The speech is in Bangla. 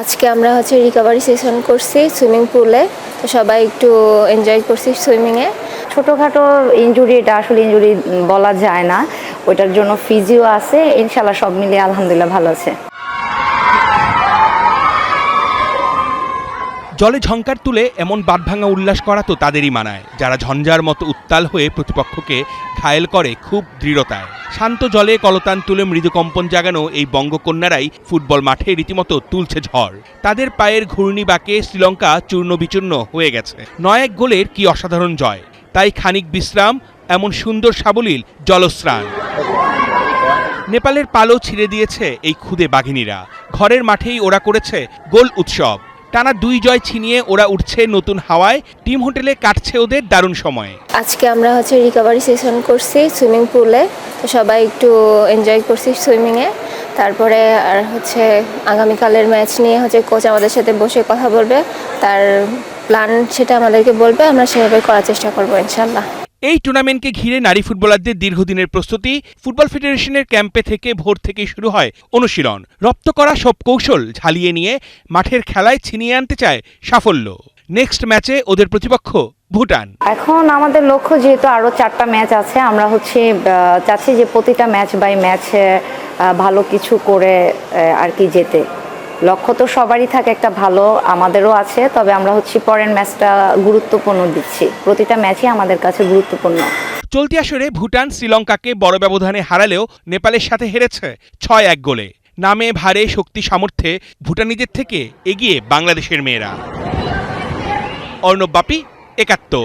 আজকে আমরা রিকভারি সেশন করছি সুইমিং পুলে, তো সবাই একটু এনজয় করছি সুইমিংয়ে। ছোটোখাটো ইনজুরি, এটা আসলে ইনজুরি বলা যায় না, ওইটার জন্য ফিজিও আছে। ইনশাল্লাহ সব মিলিয়ে আলহামদুলিল্লাহ ভালো আছে। জলে ঝংকার তুলে এমন বাঁধভাঙা উল্লাস করা তো তাদেরই মানায়, যারা ঝঞ্ঝার মতো উত্তাল হয়ে প্রতিপক্ষকে ঘায়েল করে খুব দৃঢ়তায়। শান্ত জলে কলতান তুলে মৃদু কম্পন জাগানো এই বঙ্গকন্যারাই ফুটবল মাঠে রীতিমতো তুলছে ঝড়। তাদের পায়ের ঘূর্ণি বাঁকে শ্রীলঙ্কা চূর্ণ বিচূর্ণ হয়ে গেছে। ৯-১ গোলের কি অসাধারণ জয়, তাই খানিক বিশ্রাম, এমন সুন্দর সাবলীল জলস্নান। নেপালের পালও ছিঁড়ে দিয়েছে এই ক্ষুদে বাঘিনীরা। ঘরের মাঠেই ওরা করেছে গোল উৎসব। টানা ২ জয় ছিনিয়ে ওরা উঠছে নতুন হাওয়ায়। টিম হোটেলে কাটছে ওদের দারুণ সময়। আজকে আমরা রিকভারি সেশন করছি সুইমিং পুলে, তো সবাই একটু এনজয় করছি সুইমিংয়ে। তারপরে আর আগামীকালের ম্যাচ নিয়ে কোচ আমাদের সাথে বসে কথা বলবে, তার প্ল্যান সেটা আমাদেরকে বলবে, আমরা সেভাবে করার চেষ্টা করবো ইনশাল্লাহ। এই টুর্নামেন্টকে ঘিরে নারী ফুটবলারদের দীর্ঘদিনের প্রস্তুতি। ফুটবল ফেডারেশনের ক্যাম্পে থেকে ভোর থেকেই শুরু হয় অনুশীলন। রপ্ত করা সব কৌশল ঝালিয়ে নিয়ে মাঠের খেলায় ছিনিয়ে আনতে চায় সাফল্য। নেক্সট ম্যাচে ওদের প্রতিপক্ষ ভুটান। এখন আমাদের লক্ষ্য, যেহেতু আরও 4টা ম্যাচ আছে, আমরা চাচ্ছি যে প্রতিটা ম্যাচ বাই ম্যাচে ভালো কিছু করে আর কি যেতে। লক্ষ্য তো সবারই থাকে একটা ভালো, আমাদেরও আছে, তবে আমরা পরের ম্যাচটা গুরুত্বপূর্ণ দিচ্ছি। প্রতিটা ম্যাচই আমাদের কাছে গুরুত্বপূর্ণ। চলতি আসরে ভুটান শ্রীলঙ্কাকে বড় ব্যবধানে হারালেও নেপালের সাথে হেরেছে ৬-১ গোলে। নামে ভারে শক্তি সামর্থ্যে ভুটানিদের থেকে এগিয়ে বাংলাদেশের মেয়েরা। অর্ণব বাপি, ৭১।